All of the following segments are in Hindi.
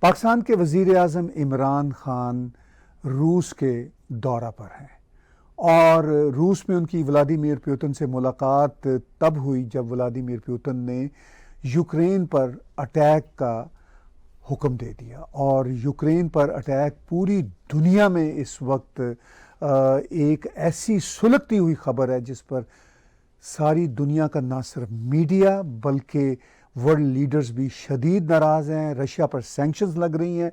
पाकिस्तान के वज़ीर आज़म इमरान खान रूस के दौरा पर हैं और रूस में उनकी व्लादिमीर पुतिन से मुलाकात तब हुई जब व्लादिमीर पुतिन ने यूक्रेन पर अटैक का हुक्म दे दिया। और यूक्रेन पर अटैक पूरी दुनिया में इस वक्त एक ऐसी सुलगती हुई खबर है जिस पर सारी दुनिया का ना सिर्फ मीडिया बल्कि वर्ल्ड लीडर्स भी शदीद नाराज़ हैं। रशिया पर सैंक्शंस लग रही हैं।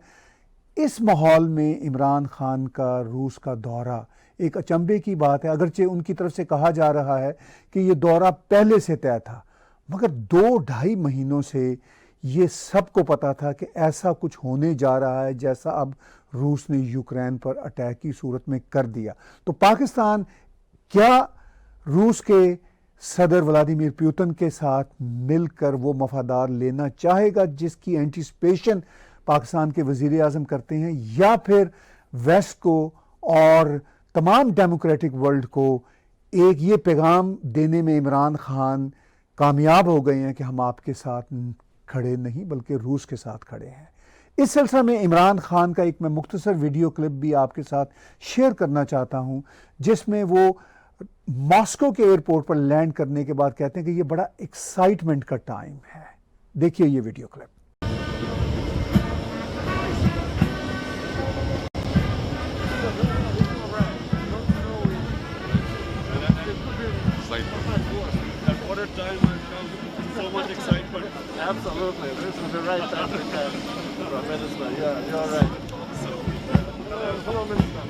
इस माहौल में इमरान खान का रूस का दौरा एक अचंभे की बात है। अगरचे उनकी तरफ से कहा जा रहा है कि ये दौरा पहले से तय था, मगर 2-2.5 महीनों से ये सबको पता था कि ऐसा कुछ होने जा रहा है जैसा अब रूस ने यूक्रेन पर अटैक की सूरत में कर दिया। तो पाकिस्तान क्या रूस के सदर व्लादिमीर पुतिन के साथ मिलकर वो मफादार लेना चाहेगा जिसकी एंटीसिपेशन पाकिस्तान के वज़ीर आज़म करते हैं, या फिर वेस्ट को और तमाम डेमोक्रेटिक वर्ल्ड को एक ये पैगाम देने में इमरान खान कामयाब हो गए हैं कि हम आपके साथ खड़े नहीं बल्कि रूस के साथ खड़े हैं। इस सिलसिले में इमरान खान का एक मैं मुख्तसर वीडियो क्लिप भी आपके साथ शेयर करना चाहता हूं जिसमें वो मॉस्को के एयरपोर्ट पर लैंड करने के बाद कहते हैं कि ये बड़ा एक्साइटमेंट का टाइम है। देखिए ये video clip. Absolutely, this is the right time to come, Minister. Yeah, you're right. Hello, Minister.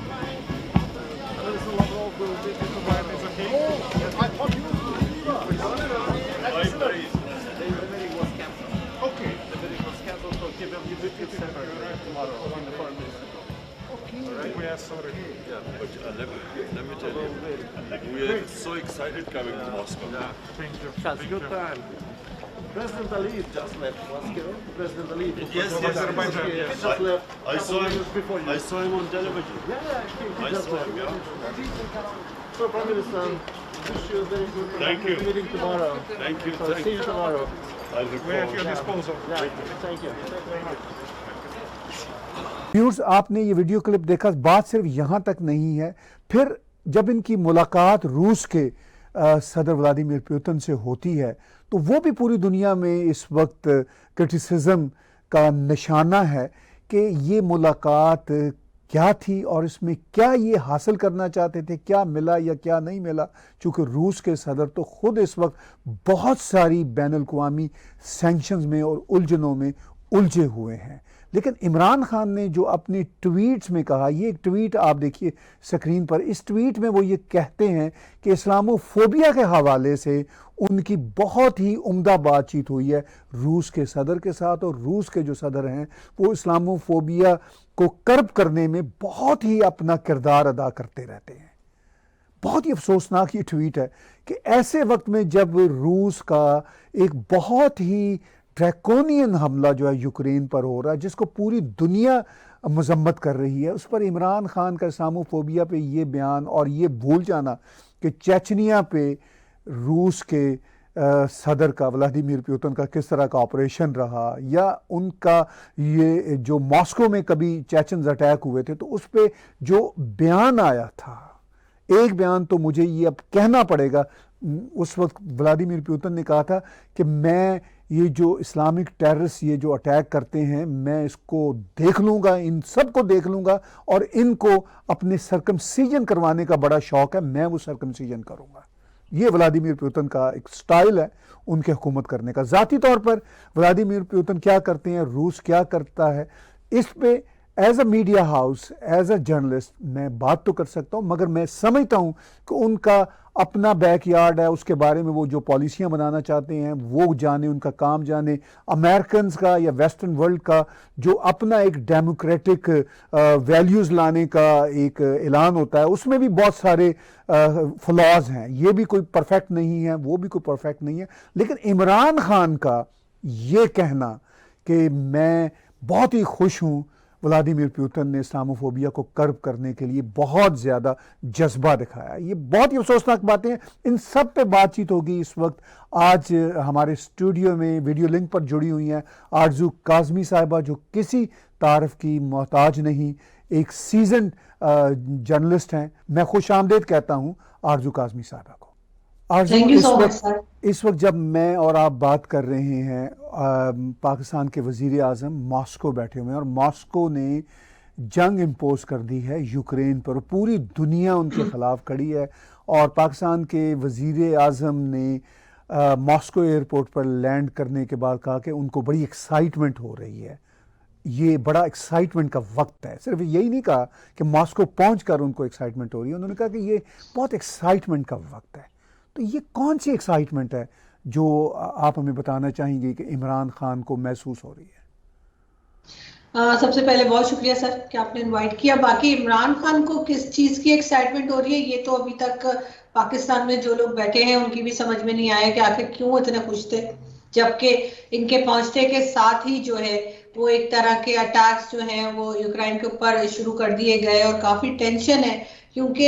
Minister Lavrov will be to provide this okay. Oh, I thought you were the leader. The meeting was cancelled. Okay. The meeting was cancelled, so give him separate tomorrow in the foreign minister. Okay. All right. We are sorry. Yeah, but let me tell you, we are so excited coming to Moscow. Yeah, thank you. That's a good time. President Aliyev just left Moscow. President Aliyev. Yes, Azerbaijan. Yes. Just left. I saw him before you. I saw him on television. Yeah, I just left. Yeah. So, Prime Minister, wish you a very good. Thank you. Meeting tomorrow. Thank you. So, see you tomorrow. I'll report. We're at your disposal. Yeah. Thank you. Thank you very much. Viewers, आपने ये वीडियो क्लिप देखा। बात सिर्फ यहाँ तक नहीं है। फिर जब इनकी मुलाकात रूस के सदर व्लादिमीर पुतिन से होती है तो वो भी पूरी दुनिया में इस वक्त क्रिटिसिज्म का निशाना है कि ये मुलाकात क्या थी और इसमें क्या ये हासिल करना चाहते थे, क्या मिला या क्या नहीं मिला। चूँकि रूस के सदर तो ख़ुद इस वक्त बहुत सारी बैनुल-अक़वामी सैंक्शंस में और उलझनों में उलझे हुए हैं। लेकिन इमरान खान ने जो अपनी ट्वीट्स में कहा, ये एक ट्वीट आप देखिए स्क्रीन पर। इस ट्वीट में वो ये कहते हैं कि इस्लामोफोबिया के हवाले से उनकी बहुत ही उम्दा बातचीत हुई है रूस के सदर के साथ, और रूस के जो सदर हैं वो इस्लामोफोबिया को कर्ब करने में बहुत ही अपना किरदार अदा करते रहते हैं। बहुत ही अफसोसनाक ये ट्वीट है कि ऐसे वक्त में जब रूस का एक बहुत ही ड्रैकोनियन हमला जो है यूक्रेन पर हो रहा है, जिसको पूरी दुनिया मजम्मत कर रही है, उस पर इमरान खान का इस्लामोफोबिया पे ये बयान और ये भूल जाना कि चेचनिया पे रूस के सदर का व्लादिमीर पुतिन का किस तरह का ऑपरेशन रहा, या उनका ये जो मॉस्को में कभी चेचन्स अटैक हुए थे तो उस पर जो बयान आया था, एक बयान तो मुझे ये अब कहना पड़ेगा। उस वक्त व्लादिमीर पुतिन ने कहा था कि मैं ये जो इस्लामिक टेररिस्ट ये जो अटैक करते हैं मैं इसको देख लूँगा, इन सब को देख लूँगा, और इनको अपने सर्कमसीजन करवाने का बड़ा शौक़ है, मैं वो सर्कमसीजन करूँगा। ये व्लादिमीर पुतिन का एक स्टाइल है उनके हुकूमत करने का। ज़ाती तौर पर व्लादिमीर पुतिन क्या करते हैं, रूस क्या करता है, इस पे as a media house, as a journalist मैं बात तो कर सकता हूँ, मगर मैं समझता हूँ कि उनका अपना बैकयार्ड है, उसके बारे में वो जो पॉलिसियाँ बनाना चाहते हैं वो जाने, उनका काम जाने। अमेरिकन्स का या वेस्टर्न वर्ल्ड का जो अपना एक डेमोक्रेटिक वैल्यूज़ लाने का एक ऐलान होता है, उसमें भी बहुत सारे फ्लॉज हैं। ये भी कोई परफेक्ट नहीं है, वो भी कोई परफेक्ट नहीं है। लेकिन इमरान खान का ये कहना कि मैं बहुत ही खुश हूँ व्लादिमीर पुतिन ने इस्लामोफोबिया को कर्ब करने के लिए बहुत ज़्यादा जज्बा दिखाया। ये बहुत ही अफसोसनाक बातें हैं। इन सब पे बातचीत होगी इस वक्त। आज हमारे स्टूडियो में वीडियो लिंक पर जुड़ी हुई हैं आरजू काज़मी साहिबा, जो किसी तारीफ की मोहताज नहीं, एक सीजन जर्नलिस्ट हैं। मैं खुश आमदेद कहता हूँ आरजू काज़मी साहिबा को। आरजू, इस वक्त जब मैं और आप बात कर रहे हैं, पाकिस्तान के वज़ीर आज़म मॉस्को बैठे हुए हैं और मॉस्को ने जंग इम्पोज कर दी है यूक्रेन पर। पूरी दुनिया उनके ख़िलाफ़ खड़ी है और पाकिस्तान के वज़ीर आज़म ने मॉस्को एयरपोर्ट पर लैंड करने के बाद कहा कि उनको बड़ी एक्साइटमेंट हो रही है। ये बड़ा एक्साइटमेंट का वक्त है। सिर्फ यही नहीं कहा कि मॉस्को पहुंचकर उनको एक्साइटमेंट हो रही है, उन्होंने कहा कि ये बहुत एक्साइटमेंट का वक्त है। तो ये कौन सी एक्साइटमेंट है जो आप हमें बताना चाहेंगे कि इमरान खान को महसूस हो रही है? सबसे पहले बहुत शुक्रिया सर कि आपने इनवाइट किया। बाकी इमरान खान को किस चीज़ की एक्साइटमेंट हो रही है, ये तो अभी तक पाकिस्तान में जो लोग बैठे हैं उनकी भी समझ में नहीं आया कि आखिर क्यों इतने खुश थे, जबकि इनके पहुंचने के साथ ही जो है वो एक तरह के अटैक्स जो हैं वो यूक्रेन के ऊपर शुरू कर दिए गए और काफ़ी टेंशन है। क्योंकि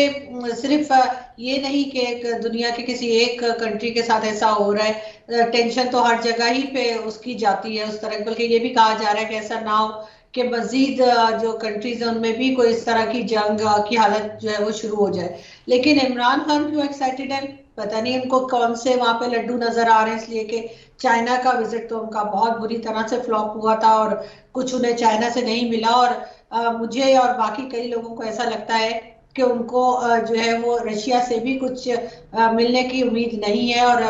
सिर्फ ये नहीं कि एक दुनिया के किसी एक कंट्री के साथ ऐसा हो रहा है, टेंशन तो हर जगह ही पे उसकी जाती है उस तरह। बल्कि ये भी कहा जा रहा है कि ऐसा ना हो कि मजीद जो कंट्रीज हैं उनमें भी कोई इस तरह की जंग की हालत जो है वो शुरू हो जाए। लेकिन इमरान खान क्यों एक्साइटेड है, पता नहीं उनको कौन से वहां पे लड्डू नजर आ रहे हैं। इसलिए कि चाइना का विजिट तो उनका बहुत बुरी तरह से फ्लॉप हुआ था और कुछ उन्हें चाइना से नहीं मिला। और मुझे और बाकी कई लोगों को ऐसा लगता है कि उनको जो है वो रशिया से भी कुछ मिलने की उम्मीद नहीं है और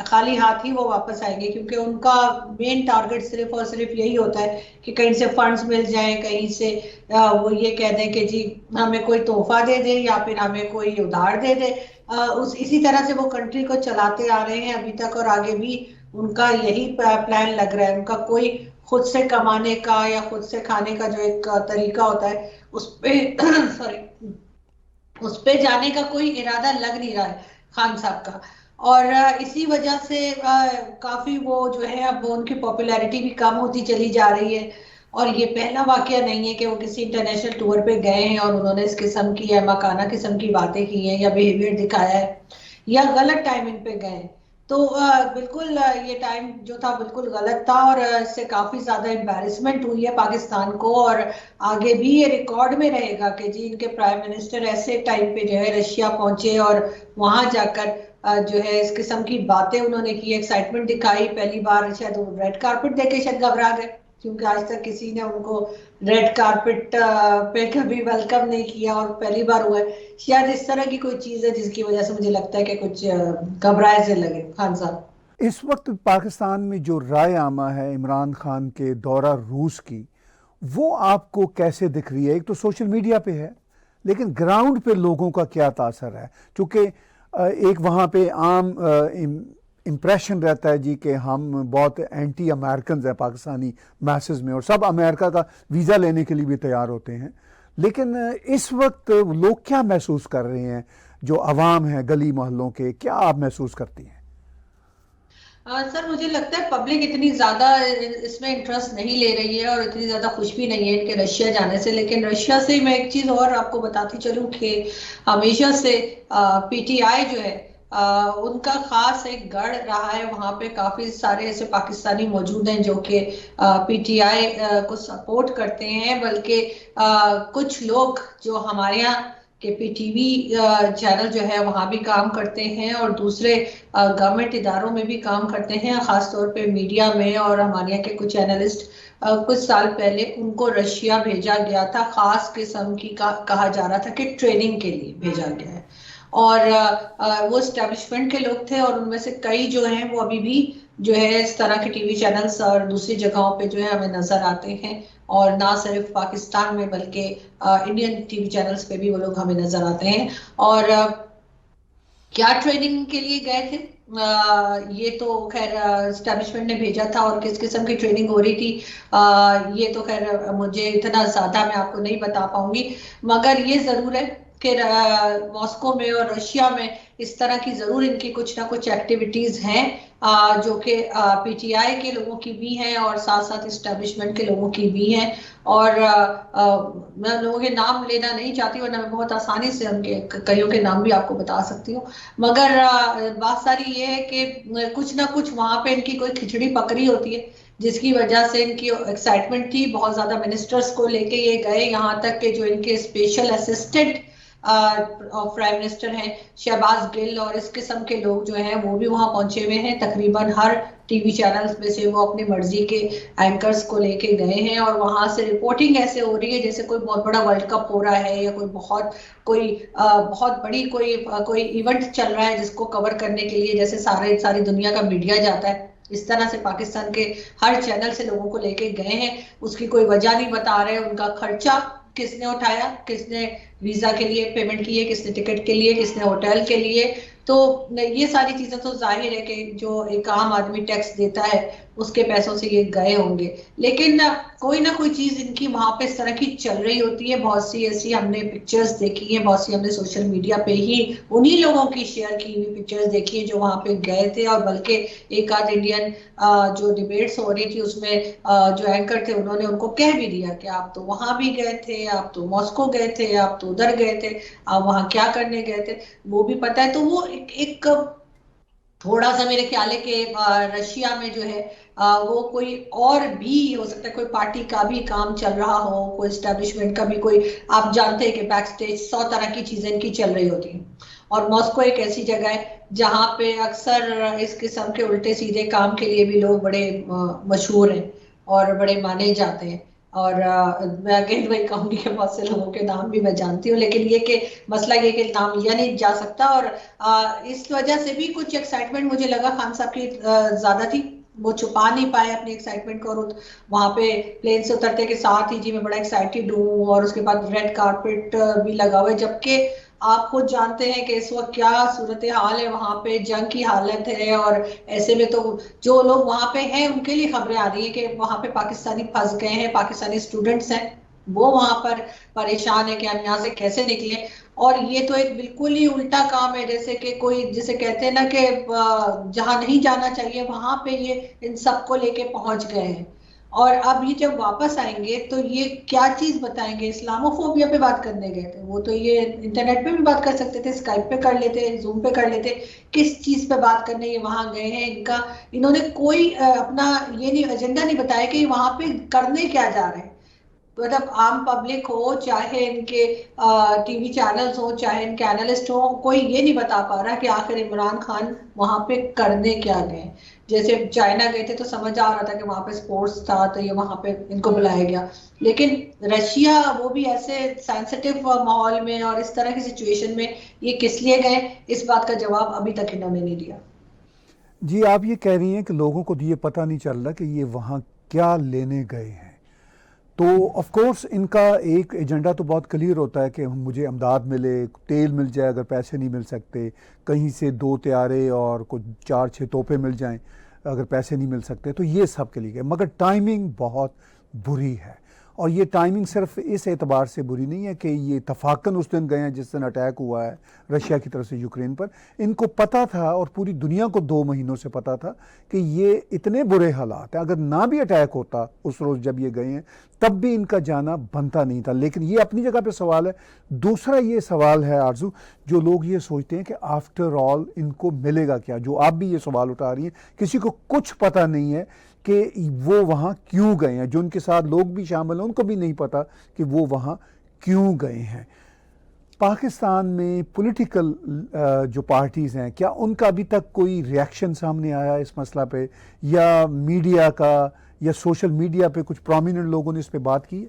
खाली हाथ ही वो वापस आएंगे, क्योंकि उनका मेन टारगेट सिर्फ और सिर्फ यही होता है कि कहीं से फंड्स मिल जाएं, कहीं से वो ये कह दें कि जी हमें कोई तोहफा दे दे या फिर हमें कोई उधार दे दे। इसी तरह से वो कंट्री को चलाते आ रहे हैं अभी तक और आगे भी उनका यही प्लान लग रहा है। उनका कोई खुद से कमाने का या खुद से खाने का जो एक तरीका होता है उस पे सॉरी उस पे जाने का कोई इरादा लग नहीं रहा है खान साहब का। और इसी वजह से काफी वो जो है अब उनकी पॉपुलैरिटी भी कम होती चली जा रही है। और ये पहला वाकया नहीं है कि वो किसी इंटरनेशनल टूर पे गए हैं और उन्होंने इस किस्म की या मकाना किस्म की बातें की हैं या बिहेवियर दिखाया है या गलत टाइमिंग पे गए। तो बिल्कुल ये टाइम जो था बिल्कुल गलत था और इससे काफी ज्यादा एम्बैरेसमेंट हुई है पाकिस्तान को। और आगे भी ये रिकॉर्ड में रहेगा कि जी इनके प्राइम मिनिस्टर ऐसे टाइम पे जो है रशिया पहुंचे और वहां जाकर जो है इस किस्म की बातें उन्होंने की, एक्साइटमेंट दिखाई। पहली बार शायद वो रेड कारपेट देके शायद घबरा गए, क्योंकि आज तक किसी ने उनको रेड कारपेट पे कभी वेलकम नहीं किया और पहली बार हुआ है। शायद इस तरह की कोई चीज है जिसकी वजह से मुझे लगता है कि कुछ घबराए से लगे खान साहब। इस वक्त पाकिस्तान में जो राय आमा है इमरान खान के दौरा रूस की, वो आपको कैसे दिख रही है? एक तो सोशल मीडिया पे है, लेकिन ग्राउंड पे लोगों का क्या तासर है? क्योंकि एक वहाँ पे आम इम्प्रेशन रहता है जी कि हम बहुत एंटी अमेरिकन हैं पाकिस्तानी मैसेज में और सब अमेरिका का वीज़ा लेने के लिए भी तैयार होते हैं। लेकिन इस वक्त लोग क्या महसूस कर रहे हैं, जो अवाम है गली मोहल्लों के, क्या आप महसूस करती हैं? सर मुझे लगता है पब्लिक इतनी ज्यादा इसमें इंटरेस्ट नहीं ले रही है और इतनी ज्यादा खुश भी नहीं है इनके रशिया जाने से। लेकिन रशिया से मैं एक चीज और आपको बताती चलूं कि हमेशा से पीटीआई जो है उनका खास एक गढ़ रहा है। वहां पे काफी सारे ऐसे पाकिस्तानी मौजूद हैं जो कि पीटीआई को सपोर्ट करते हैं, बल्कि कुछ लोग जो हमारे यहाँ के पीटीवी चैनल जो है वहां भी काम करते हैं और दूसरे गवर्नमेंट इदारों में भी काम करते हैं, खासतौर पे मीडिया में। और हमारे यहाँ के कुछ एनालिस्ट कुछ साल पहले उनको रशिया भेजा गया था, खास किस्म की कहा जा रहा था कि ट्रेनिंग के लिए भेजा गया है। और वो एस्टेब्लिशमेंट के लोग थे और उनमें से कई जो हैं वो अभी भी जो है इस तरह के टीवी चैनल्स और दूसरी जगहों पे जो है हमें नजर आते हैं। और ना सिर्फ पाकिस्तान में बल्कि इंडियन टीवी चैनल्स पे भी वो लोग हमें नजर आते हैं। और क्या ट्रेनिंग के लिए गए थे ये तो खैर एस्टेब्लिशमेंट ने भेजा था और किस किस्म की ट्रेनिंग हो रही थी ये तो खैर मुझे इतना ज्यादा मैं आपको नहीं बता पाऊंगी। मगर ये जरूर है कि मॉस्को में और रशिया में इस तरह की जरूर इनकी कुछ ना कुछ एक्टिविटीज हैं जो कि पीटीआई के लोगों की भी हैं और साथ साथ इस्टेब्लिशमेंट के लोगों की भी हैं। और मैं लोगों के नाम लेना नहीं चाहती वरना मैं बहुत आसानी से उनके कईयों के नाम भी आपको बता सकती हूँ, मगर बात सारी ये है कि कुछ ना कुछ वहां पे इनकी कोई खिचड़ी पकड़ी होती है जिसकी वजह से इनकी एक्साइटमेंट थी। बहुत ज्यादा मिनिस्टर्स को लेके ये गए, यहाँ तक कि जो इनके स्पेशल असिस्टेंट प्राइम मिनिस्टर हैं शहबाज गिल और इस किस्म के लोग जो हैं वो भी वहां पहुंचे हुए हैं। तकरीबन हर टीवी चैनल्स में से वो अपनी मर्जी के एंकर्स को लेके गए हैं और वहां से रिपोर्टिंग ऐसे हो रही है जैसे कोई बहुत बड़ा वर्ल्ड कप हो रहा है या बहुत बड़ी कोई इवेंट चल रहा है जिसको कवर करने के लिए जैसे सारी दुनिया का मीडिया जाता है। इस तरह से पाकिस्तान के हर चैनल से लोगों को लेके गए हैं, उसकी कोई वजह नहीं बता रहे, उनका खर्चा किसने उठाया, किसने वीजा के लिए पेमेंट की है, किसने टिकट के लिए, किसने होटल के लिए। तो ये सारी चीजें तो जाहिर है कि जो एक आम आदमी टैक्स देता है उसके पैसों से ये गए होंगे, लेकिन कोई ना कोई चीज इनकी वहां पे इस तरह की चल रही होती है। बहुत सी ऐसी हमने पिक्चर्स देखी हैं, बहुत सी हमने सोशल मीडिया पे ही उन्हीं लोगों की शेयर की हुई पिक्चर्स देखी है जो वहां पे गए थे। और बल्कि एक आध इंडियन जो डिबेट्स हो रही थी उसमें जो एंकर थे उन्होंने उनको कह भी दिया कि आप तो वहां भी गए थे, आप तो मॉस्को गए थे, आप तो उधर गए थे, आप वहां क्या करने गए थे वो भी पता है। तो वो एक थोड़ा सा मेरे ख्याल है कि रशिया में जो है वो कोई और भी हो सकता है, कोई पार्टी का भी काम चल रहा हो, कोई एस्टेब्लिशमेंट का भी कोई, आप जानते हैं कि बैक स्टेज 100 तरह की चीजें इनकी चल रही होती हैं। और मॉस्को एक ऐसी जगह है जहां पे अक्सर इस किस्म के उल्टे सीधे काम के लिए भी लोग बड़े मशहूर हैं और बड़े माने जाते हैं। और मैं अगेन वही कहूंगी कि बहुत से लोगों के नाम भी मैं जानती हूँ, लेकिन ये कि मसला ये कि नाम लिया नहीं जा सकता। और इस वजह से भी कुछ एक्साइटमेंट मुझे लगा खान साहब की ज्यादा थी, वो छुपा नहीं पाए अपनी एक्साइटमेंट को। और वहां पे प्लेन से उतरते के साथ ही जी मैं बड़ा एक्साइटेड हूँ, और उसके बाद रेड कारपेट भी लगा हुआ है, जबकि आप खुद जानते हैं कि इस वक्त क्या सूरत हाल है, वहां पे जंग की हालत है। और ऐसे में तो जो लोग वहां पे हैं उनके लिए खबरें आ रही है कि वहां पे पाकिस्तानी फंस गए हैं, पाकिस्तानी स्टूडेंट्स हैं वो वहां पर परेशान है कि हम यहाँ से कैसे निकले। और ये तो एक बिल्कुल ही उल्टा काम है, जैसे कि कोई जिसे कहते हैं ना कि जहां नहीं जाना चाहिए वहां पे ये इन सबको लेके पहुंच गए हैं। और अब ये जब वापस आएंगे तो ये क्या चीज बताएंगे, इस्लामोफोबिया पे बात करने गए थे, वो तो ये इंटरनेट पे भी बात कर सकते थे, स्काइप पे कर लेते, जूम पे कर लेते, किस चीज पे बात करने ये वहां गए हैं। इन्होंने कोई अपना ये नहीं एजेंडा नहीं बताया कि वहां पे करने क्या जा रहे हैं। मतलब आम पब्लिक हो चाहे इनके टीवी चैनल्स हो चाहे इनके एनालिस्ट हो, कोई ये नहीं बता पा रहा कि आखिर इमरान खान वहां पे करने क्या गए। जैसे चाइना गए थे तो समझ आ रहा था कि वहां पे स्पोर्ट्स था तो ये वहां पे इनको बुलाया गया, लेकिन रशिया वो भी ऐसे सेंसिटिव माहौल में और इस तरह की सिचुएशन में ये किस लिए गए, इस बात का जवाब अभी तक इन्होंने नहीं दिया। जी, आप ये कह रही हैं कि लोगों को ये पता नहीं चल रहा कि ये वहाँ क्या लेने गए हैं। तो ऑफ कोर्स इनका एक एजेंडा तो बहुत क्लियर होता है कि मुझे अमदाद मिले, तेल मिल जाए, अगर पैसे नहीं मिल सकते कहीं से 2 तैयारे और कुछ 4-6 तोहफे मिल जाएं अगर पैसे नहीं मिल सकते, तो ये सब के लिए गए। मगर टाइमिंग बहुत बुरी है, और ये टाइमिंग सिर्फ इस एतबार से बुरी नहीं है कि ये तफाकन उस दिन गए हैं जिस दिन अटैक हुआ है रशिया की तरफ से यूक्रेन पर। इनको पता था और पूरी दुनिया को 2 महीनों से पता था कि ये इतने बुरे हालात हैं, अगर ना भी अटैक होता उस रोज़ जब ये गए हैं तब भी इनका जाना बनता नहीं था। लेकिन ये अपनी जगह पे सवाल है। दूसरा ये सवाल है आरजू, जो लोग ये सोचते हैं कि आफ्टर ऑल इनको मिलेगा क्या, जो आप भी ये सवाल उठा रही हैं, किसी को कुछ पता नहीं है कि वो वहाँ क्यों गए हैं। जो उनके साथ लोग भी शामिल हैं उनको भी नहीं पता कि वो वहाँ क्यों गए हैं। पाकिस्तान में पॉलिटिकल जो पार्टीज़ हैं, क्या उनका अभी तक कोई रिएक्शन सामने आया इस मसला पे, या मीडिया का या सोशल मीडिया पे कुछ प्रोमिनेंट लोगों ने इस पे बात की है?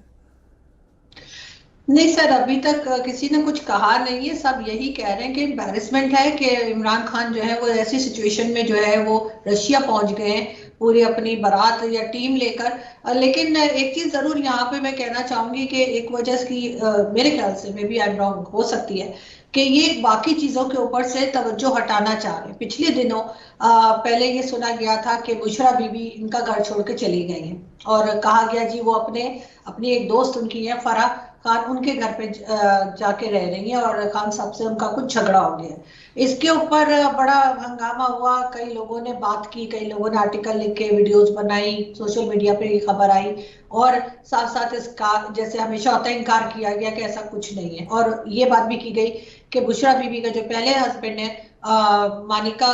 नहीं सर, अभी तक किसी ने कुछ कहा नहीं है। सब यही कह रहे हैं कि एम्बैरेसमेंट है कि इमरान खान जो है वो ऐसी सिचुएशन में जो है वो रशिया पहुंच गए हैं पूरी अपनी बारात या टीम लेकर। लेकिन एक चीज जरूर यहाँ पे मैं कहना चाहूंगी कि एक वजह की मेरे ख्याल से may be I am wrong हो सकती है कि ये बाकी चीजों के ऊपर से तवज्जो हटाना चाह रहे हैं। पिछले दिनों पहले ये सुना गया था कि बुशरा बीबी इनका घर छोड़ के चली गई हैं, और कहा गया जी वो अपनी एक दोस्त उनकी है फराह खान, उनके घर पे जाके रह रही हैं और खान साहब से उनका कुछ झगड़ा हो गया। इसके ऊपर बड़ा हंगामा हुआ, कई लोगों ने बात की, कई लोगों ने आर्टिकल लिखे, वीडियोस बनाई, सोशल मीडिया पे ये खबर आई, और साथ साथ इसका जैसे हमेशा होता है इनकार किया गया कि ऐसा कुछ नहीं है। और ये बात भी की गई कि बुशरा बीबी का जो पहले हस्बैंड है मानिका,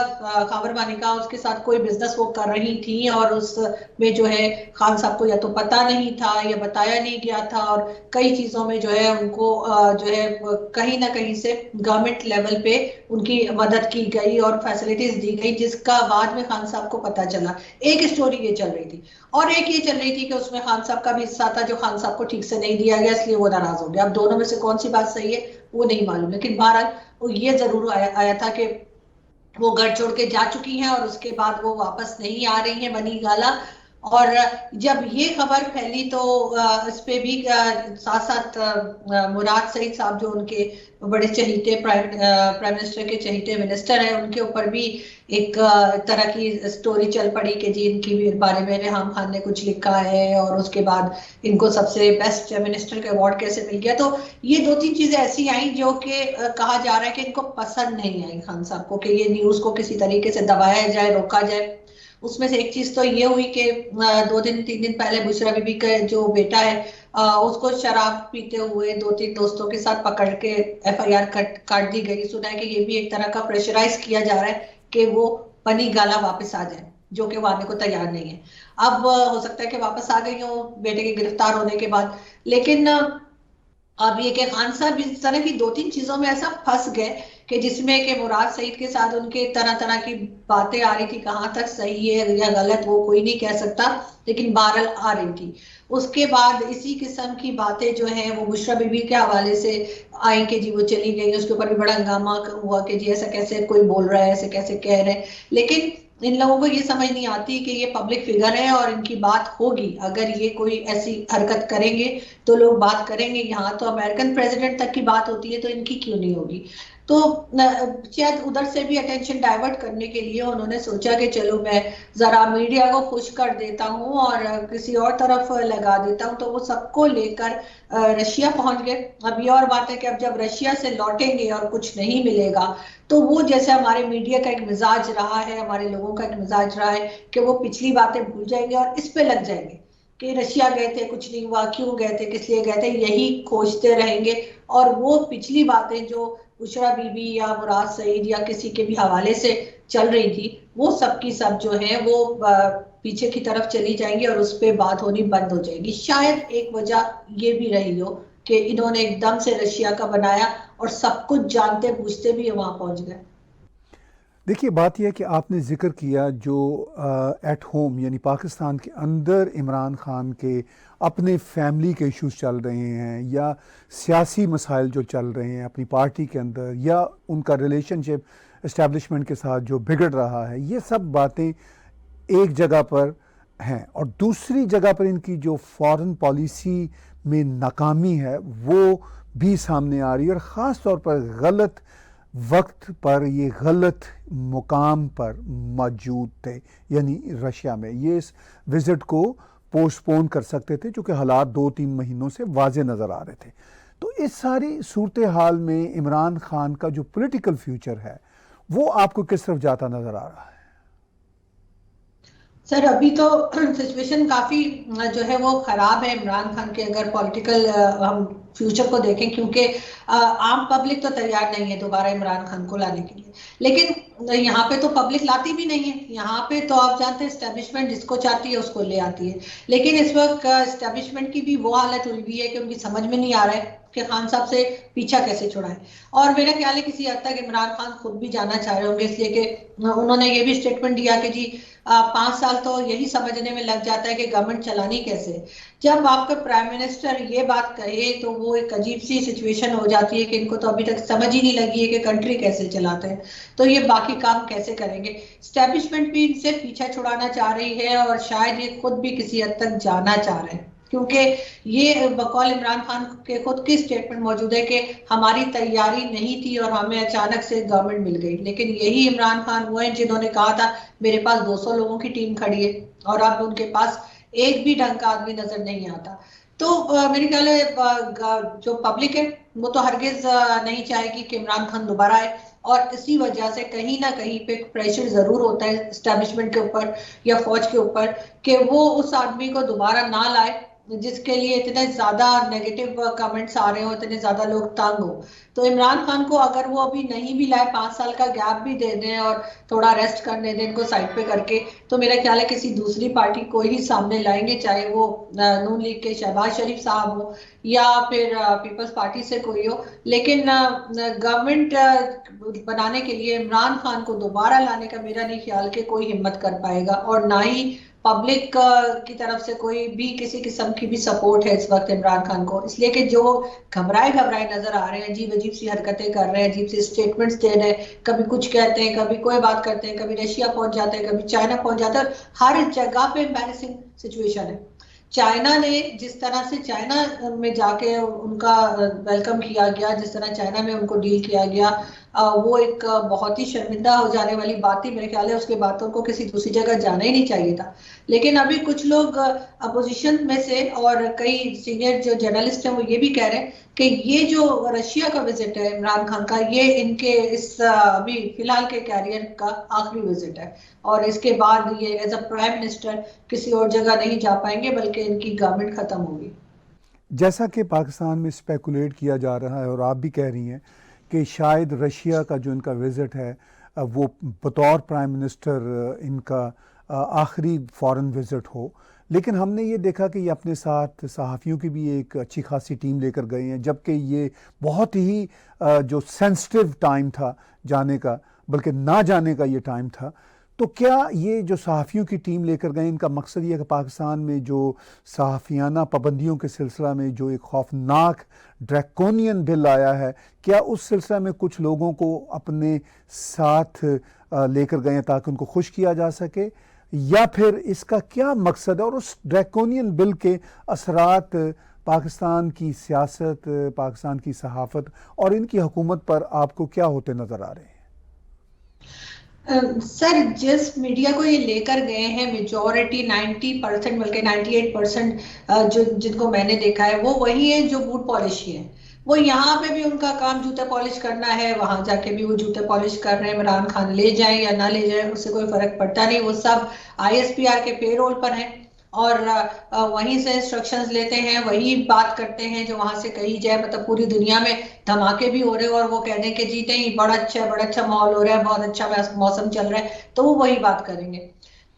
खावर मानिका, उसके साथ कोई बिजनेस वो कर रही थी और उसमें जो है खान साहब को या तो पता नहीं था या बताया नहीं गया था, और कई चीजों में जो है उनको जो है कहीं ना कहीं से गवर्नमेंट लेवल पे उनकी मदद की गई और फैसिलिटीज दी गई, जिसका बाद में खान साहब को पता चला। एक स्टोरी ये चल रही थी, और एक ये चल रही थी कि उसमें खान साहब का भी हिस्सा था जो खान साहब को ठीक से नहीं दिया गया, इसलिए वो नाराज हो गया। अब दोनों में से कौन सी बात सही है वो नहीं मालूम, लेकिन बहरहाल वो ये जरूर आया था कि वो घर छोड़ के जा चुकी हैं और उसके बाद वो वापस नहीं आ रही हैं बनी गाला। और जब ये खबर फैली तो इस पे भी साथ साथ मुराद सईद साहब जो उनके बड़े चहीते प्राइम मिनिस्टर के चहीते मिनिस्टर हैं, उनके ऊपर भी एक तरह की स्टोरी चल पड़ी कि जी इनकी भी बारे में रेहाम खान ने कुछ लिखा है, और उसके बाद इनको सबसे बेस्ट मिनिस्टर का अवार्ड कैसे मिल गया। तो ये दो तीन चीजें ऐसी आई जो कि कहा जा रहा है कि इनको पसंद नहीं आई खान साहब को, कि ये न्यूज को किसी तरीके से दबाया जाए, रोका जाए। उसमें से एक चीज तो ये हुई कि 2 दिन 3 दिन पहले बुशरा बीबी का जो बेटा है उसको शराब पीते हुए 2-3 दोस्तों के साथ पकड़ के FIR काट दी गई। सुना है कि ये भी एक तरह का प्रेशराइज किया जा रहा है कि वो बनी गाला वापस आ जाए, जो कि वो आने को तैयार नहीं है। अब हो सकता है कि वापस आ गई हो बेटे के गिरफ्तार होने के बाद, लेकिन अब ये कि खान साहब इस तरह की 2-3 चीजों में ऐसा फंस गए कि जिसमें कि मुराद सईद के साथ उनके तरह तरह की बातें आ रही थी, कहां तक सही है या गलत वो कोई नहीं कह सकता, लेकिन बहरहाल आ रही थी। उसके बाद इसी किस्म की बातें जो है वो बुशरा बीबी के हवाले से आई कि जी वो चली गई, उसके ऊपर भी बड़ा हंगामा हुआ कि जी ऐसा कैसे कोई बोल रहा है, ऐसे कैसे कह रहे हैं। लेकिन इन लोगों को ये समझ नहीं आती कि ये पब्लिक फिगर है और इनकी बात होगी। अगर ये कोई ऐसी हरकत करेंगे तो लोग बात करेंगे। यहाँ तो अमेरिकन प्रेसिडेंट तक की बात होती है, तो इनकी क्यों नहीं होगी। तो शायद उधर से भी अटेंशन डाइवर्ट करने के लिए उन्होंने सोचा कि चलो मैं जरा मीडिया को खुश कर देता हूँ और किसी और तरफ लगा देता हूँ। तो वो सबको लेकर रशिया पहुंच गए। अब ये और बात है कि अब जब रशिया से लौटेंगे और कुछ नहीं मिलेगा तो वो जैसे हमारे मीडिया का एक मिजाज रहा है, हमारे लोगों का एक मिजाज रहा है कि वो पिछली बातें भूल जाएंगे और इस पे लग जाएंगे कि रशिया गए थे, कुछ नहीं हुआ, क्यों गए थे, किस लिए गए थे, यही खोजते रहेंगे। और वो पिछली बातें जो बुशरा बीबी या मुराद सईद या किसी के भी हवाले से चल रही थी, वो सब की सब जो है वो पीछे की तरफ चली जाएंगी और उस पर बात होनी बंद हो जाएगी। शायद एक वजह ये भी रही हो कि इन्होंने एकदम से रशिया का बनाया और सब कुछ जानते बूझते भी वहां पहुंच गए। देखिए, बात यह है कि आपने जिक्र किया जो एट होम यानी पाकिस्तान के अंदर इमरान खान के अपने फैमिली के इश्यूज चल रहे हैं या सियासी मसाइल जो चल रहे हैं अपनी पार्टी के अंदर या उनका रिलेशनशिप इस्टेब्लिशमेंट के साथ जो बिगड़ रहा है, ये सब बातें एक जगह पर हैं। और दूसरी जगह पर इनकी जो फॉरेन पॉलिसी में नाकामी है वो भी सामने आ रही है, और ख़ास तौर पर गलत वक्त पर ये गलत मुकाम पर मौजूद थे, यानी रशिया में। ये इस विज़िट को पोस्टपोन कर सकते थे क्योंकि हालात 2-3 महीनों से वाज़े नज़र आ रहे थे। तो इस सारी सूरत हाल में इमरान खान का जो पॉलिटिकल फ्यूचर है वो आपको किस तरफ जाता नज़र आ रहा है? सर अभी तो सिचुएशन काफी जो है वो खराब है इमरान खान के, अगर पॉलिटिकल हम फ्यूचर को देखें, क्योंकि आम पब्लिक तो तैयार नहीं है दोबारा इमरान खान को लाने के लिए। लेकिन यहाँ पे तो पब्लिक लाती भी नहीं है, यहाँ पे तो आप जानते हैं एस्टेब्लिशमेंट जिसको चाहती है उसको ले आती है। लेकिन इस वक्त एस्टेब्लिशमेंट की भी वो हालत हुई हुई है कि उनकी समझ में नहीं आ रहा है कि खान साहब से पीछा कैसे छुड़ाएं। और मेरा ख्याल है किसी हद तक इमरान खान खुद भी जाना चाह रहे होंगे, इसलिए कि उन्होंने ये भी स्टेटमेंट दिया कि जी 5 साल तो यही समझने में लग जाता है कि गवर्नमेंट चलानी कैसे। जब आपका प्राइम मिनिस्टर ये बात कहे तो वो एक अजीब सी सिचुएशन हो जाती है कि इनको तो अभी तक समझ ही नहीं लगी है कि कंट्री कैसे चलाते हैं, तो ये बाकी काम कैसे करेंगे। एस्टेब्लिशमेंट भी इनसे पीछा छुड़ाना चाह रही है और शायद ये खुद भी किसी हद तक जाना चाह रहे हैं, क्योंकि ये बकौल इमरान खान के खुद की स्टेटमेंट मौजूद है कि हमारी तैयारी नहीं थी और हमें अचानक से गवर्नमेंट मिल गई। लेकिन यही इमरान खान वो हैं जिन्होंने कहा था मेरे पास 200 लोगों की टीम खड़ी है, और अब उनके पास एक भी ढंग का आदमी नजर नहीं आता। तो मेरे ख्याल है जो पब्लिक है वो तो हरगिज नहीं चाहेगी कि इमरान खान दोबारा आए। और इसी वजह से कहीं ना कहीं पे प्रेशर जरूर होता है एस्टेब्लिशमेंट के ऊपर या फौज के ऊपर कि वो उस आदमी को दोबारा ना लाए जिसके लिए इतने ज्यादा नेगेटिव कमेंट्स आ रहे हो, इतने ज्यादा लोग तंग हो। तो इमरान खान को अगर वो अभी नहीं भी लाए, 5 साल का गैप भी दे दें और थोड़ा रेस्ट करने दें इनको साइड पे करके, तो मेरा ख्याल है किसी दूसरी पार्टी को ही सामने लाएंगे, चाहे वो नून लीग के शहबाज शरीफ साहब हो या फिर पीपल्स पार्टी से कोई हो। लेकिन गवर्नमेंट बनाने के लिए इमरान खान को दोबारा लाने का मेरा नहीं ख्याल कि कोई हिम्मत कर पाएगा, और ना ही पब्लिक की तरफ से कोई भी किसी किस्म की भी सपोर्ट है इस वक्त इमरान खान को, इसलिए कि जो घबराए घबराए नजर आ रहे हैं, अजीब अजीब सी हरकतें कर रहे हैं, अजीब सी स्टेटमेंट्स दे रहे हैं, कभी कुछ कहते हैं, कभी कोई बात करते हैं, कभी रशिया पहुंच जाते हैं, कभी चाइना पहुंच जाते हैं, हर जगह पे एम्बैरेसिंग सिचुएशन है। चाइना ने जिस तरह से चाइना में जाके उनका वेलकम किया गया, जिस तरह चाइना में उनको डील किया गया, वो एक बहुत ही शर्मिंदा हो जाने वाली बात थी। मेरे ख्याल है उसके बाद तो उनको किसी दूसरी जगह जाना ही नहीं चाहिए था। लेकिन अभी कुछ लोग अपोजिशन में से और कई सीनियर जो जर्नलिस्ट हैं वो ये भी कह रहे हैं कि ये जो रशिया का विजिट है इमरान खान का, ये इनके इस अभी फिलहाल के कैरियर का आखिरी विजिट है, और इसके बाद ये एज अ प्राइम मिनिस्टर किसी और जगह नहीं जा पाएंगे, बल्कि इनकी गवर्नमेंट खत्म होगी। जैसा कि पाकिस्तान में स्पेकुलेट किया जा रहा है और आप भी कह रही हैं कि शायद रशिया का जो इनका विज़िट है वो बतौर प्राइम मिनिस्टर इनका आखिरी फॉरेन विज़िट हो, लेकिन हमने ये देखा कि ये अपने साथ सहाफ़ियों की भी एक अच्छी खासी टीम लेकर गए हैं, जबकि ये बहुत ही जो सेंसिटिव टाइम था जाने का, बल्कि ना जाने का ये टाइम था। तो क्या ये जो सहाफ़ियों की टीम लेकर गए, इनका मकसद ये है कि पाकिस्तान में जो सहाफ़ियाना पाबंदियों के सिलसिला में जो एक खौफनाक ड्रैकोनियन बिल आया है, क्या उस सिलसिला में कुछ लोगों को अपने साथ लेकर गए हैं ताकि उनको खुश किया जा सके, या फिर इसका क्या मकसद है, और उस ड्रैकोनियन बिल के असरात पाकिस्तान की सियासत, पाकिस्तान की सहाफ़त और इनकी हुकूमत पर आपको क्या होते नज़र आ रहे हैं? सर, जिस मीडिया को ये लेकर गए हैं मेजॉरिटी 90% बल्कि 98% जो जिनको मैंने देखा है वो वही है जो बूट पॉलिश ही है। वो यहाँ पे भी उनका काम जूते पॉलिश करना है, वहां जाके भी वो जूते पॉलिश कर रहे हैं। इमरान खान ले जाए या ना ले जाए उससे कोई फर्क पड़ता नहीं, वो सब ISPR के पेरोल पर हैं और वहीं से इंस्ट्रक्शंस लेते हैं, वही बात करते हैं जो वहां से कही जाए। मतलब पूरी दुनिया में धमाके भी हो रहे हो और वो कह दें कि जी नहीं बड़ा अच्छा माहौल हो रहा है, बहुत अच्छा मौसम चल रहा है, तो वो वही बात करेंगे।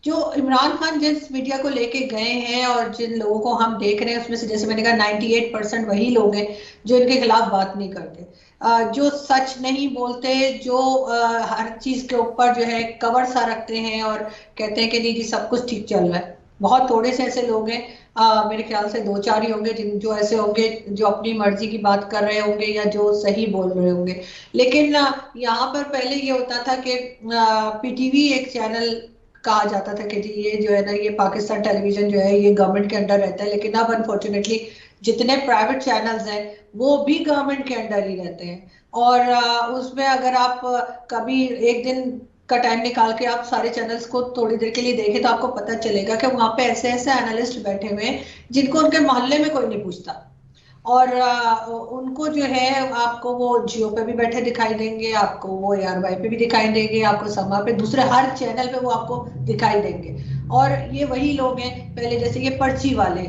जो इमरान खान जिस मीडिया को लेके गए हैं और जिन लोगों को हम देख रहे हैं उसमें से, जैसे मैंने कहा, 98% वही लोग हैं जो इनके खिलाफ बात नहीं करते, जो सच नहीं बोलते, जो हर चीज के ऊपर जो है कवर सा रखते हैं और कहते हैं कि नहीं जी सब कुछ ठीक चल रहा है। बहुत थोड़े से ऐसे लोग हैं, मेरे ख्याल से 2-4 ही होंगे जो ऐसे होंगे जो अपनी मर्जी की बात कर रहे होंगे या जो सही बोल रहे होंगे। लेकिन यहाँ पर पहले ये होता था कि PTV एक चैनल कहा जाता था कि जी ये जो है ना, ये पाकिस्तान टेलीविजन जो है ये गवर्नमेंट के अंडर रहता है, लेकिन अब अनफॉर्चुनेटली जितने प्राइवेट चैनल्स हैं वो भी गवर्नमेंट के अंडर ही रहते हैं। और उसमें अगर आप कभी एक दिन का टाइम निकाल के आप सारे चैनल्स को थोड़ी देर के लिए देखें तो आपको पता चलेगा कि वहां पे ऐसे ऐसे एनालिस्ट बैठे हुए हैं जिनको उनके मोहल्ले में कोई नहीं पूछता, और उनको जो है आपको वो जियो पे भी बैठे दिखाई देंगे, आपको वो ARY पे भी दिखाई देंगे, आपको समा पे, दूसरे हर चैनल पे वो आपको दिखाई देंगे। और ये वही लोग हैं पहले जैसे ये पर्ची वाले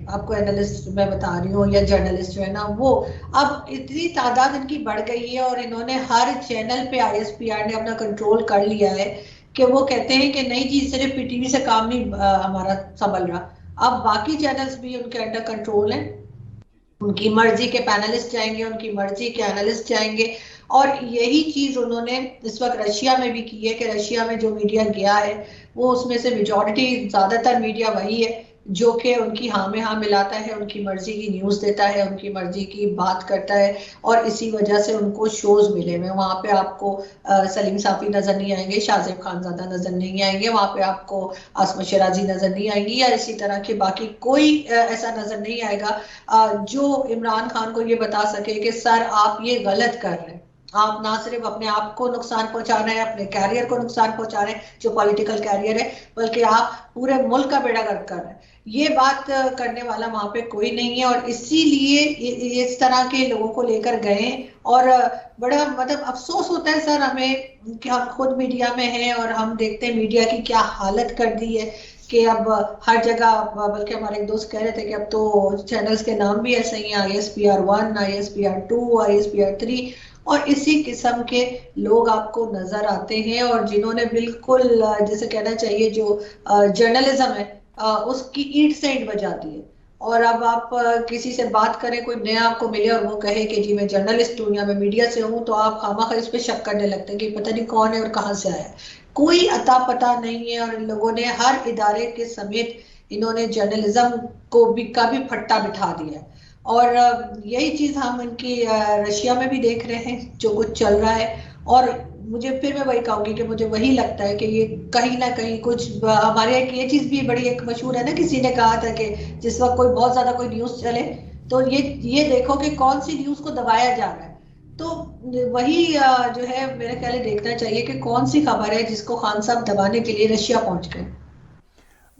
आपको एनालिस्ट मैं बता रही हूँ या जर्नलिस्ट जो है ना, वो अब इतनी तादाद इनकी बढ़ गई है और इन्होंने हर चैनल पे ISPR ने अपना कंट्रोल कर लिया है कि वो कहते हैं कि नहीं जी सिर्फ PTV से काम नहीं हमारा संभल रहा, अब बाकी चैनल्स भी उनके अंडर कंट्रोल हैं, उनकी मर्जी के पैनलिस्ट जाएंगे, उनकी मर्जी के एनालिस्ट जाएंगे। और यही चीज उन्होंने इस वक्त रशिया में भी की है कि रशिया में जो मीडिया गया है वो उसमें से मेजॉरिटी ज्यादातर मीडिया वही है जो कि उनकी हाँ में हाँ मिलाता है, उनकी मर्जी की न्यूज देता है, उनकी मर्जी की बात करता है, और इसी वजह से उनको शोज मिले हुए। वहां पे आपको सलीम साफी नजर नहीं आएंगे, शाहजेब खानजादा नजर नहीं आएंगे, वहां पे आपको आसमा शराजी नजर नहीं आएंगी, या इसी तरह के बाकी कोई ऐसा नजर नहीं आएगा जो इमरान खान को ये बता सके कि सर आप ये गलत कर रहे हैं, आप ना सिर्फ अपने आप को नुकसान पहुंचा रहे हैं, अपने कैरियर को नुकसान पहुंचा रहे हैं, जो पॉलिटिकल कैरियर है, बल्कि आप पूरे मुल्क का बेड़ा गर्क कर रहे हैं। ये बात करने वाला वहां पे कोई नहीं है, और इसीलिए इस तरह के लोगों को लेकर गए। और बड़ा मतलब अफसोस होता है सर हमें कि हम खुद मीडिया में हैं और हम देखते हैं मीडिया की क्या हालत कर दी है कि अब हर जगह, बल्कि हमारे एक दोस्त कह रहे थे कि अब तो चैनल्स के नाम भी ऐसे ही हैं, ISPR1, ISPR2, ISPR3, और इसी किस्म के लोग आपको नजर आते हैं, और जिन्होंने बिल्कुल जैसे कहना चाहिए जो जर्नलिज्म है उसकी ईंट से ईंट बजा दी है। और अब आप किसी से बात करें, कोई नया आपको मिले और वो कहे कि जी मैं जर्नलिस्ट हूँ या मैं मीडिया से हूँ, तो आप खामखा इस पे शक करने लगते हैं कि पता नहीं कौन है और कहाँ से आया है। कोई अता पता नहीं है, और इन लोगों ने हर इदारे के समेत इन्होंने जर्नलिज्म को भी का भी फट्टा बिठा दिया है। और यही चीज हम इनकी रशिया में भी देख रहे हैं जो कुछ चल रहा है। और मुझे फिर मैं वही कहूंगी कि मुझे वही लगता है कि ये कहीं ना कहीं कुछ हमारे एक ये चीज भी बड़ी एक मशहूर है ना, किसी ने कहा था कि जिस वक्त कोई बहुत ज्यादा कोई न्यूज चले तो ये देखो कि कौन सी न्यूज को दबाया जा रहा है। तो वही जो है मेरे ख्याल देखना चाहिए कि कौन सी खबर है जिसको खान साहब दबाने के लिए रशिया पहुंच गए।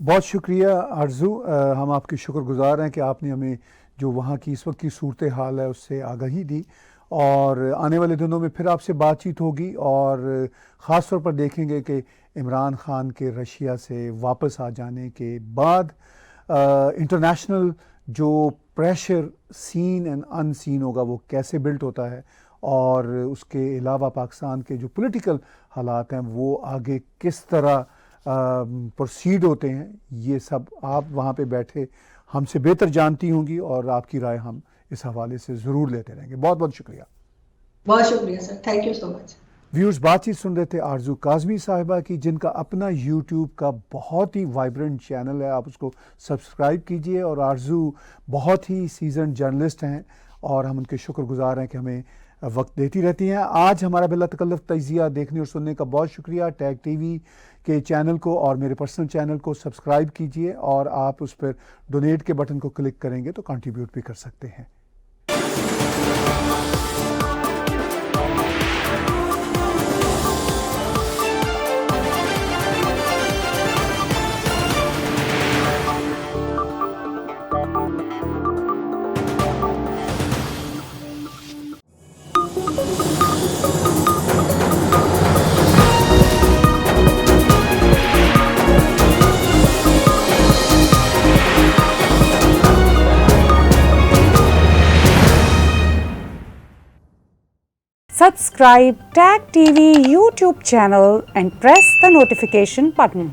बहुत शुक्रिया आरजू, हम आपके शुक्रगुजार हैं कि आपने हमें जो वहाँ की इस वक्त की सूरत हाल है उससे आगाही दी, और आने वाले दिनों में फिर आपसे बातचीत होगी, और ख़ास तौर पर देखेंगे कि इमरान खान के रशिया से वापस आ जाने के बाद इंटरनेशनल जो प्रेशर सीन एंड अनसीन होगा वो कैसे बिल्ट होता है, और उसके अलावा पाकिस्तान के जो पॉलिटिकल हालात हैं वो आगे किस तरह प्रोसीड होते हैं, ये सब आप वहाँ पे बैठे हमसे बेहतर जानती होंगी, और आपकी राय हम इस हवाले से ज़रूर लेते रहेंगे। बहुत बहुत शुक्रिया। बहुत शुक्रिया sir, thank you so much. Viewers, बातचीत सुन रहे थे आरजू काज़मी साहिबा की, जिनका अपना यूट्यूब का बहुत ही वाइब्रेंट चैनल है, आप उसको सब्सक्राइब कीजिए। और आरजू बहुत ही सीजन जर्नलिस्ट हैं, और हम उनके शुक्रगुजार हैं कि हमें वक्त देती रहती हैं। आज हमारा बिला तकल्लुफ़ तजिया देखने और सुनने का बहुत शुक्रिया। टैग टीवी के चैनल को और मेरे पर्सनल चैनल को सब्सक्राइब कीजिए, और आप उस पर डोनेट के बटन को क्लिक करेंगे तो कंट्रीब्यूट भी कर सकते हैं। Subscribe Tag TV YouTube channel and press the notification button.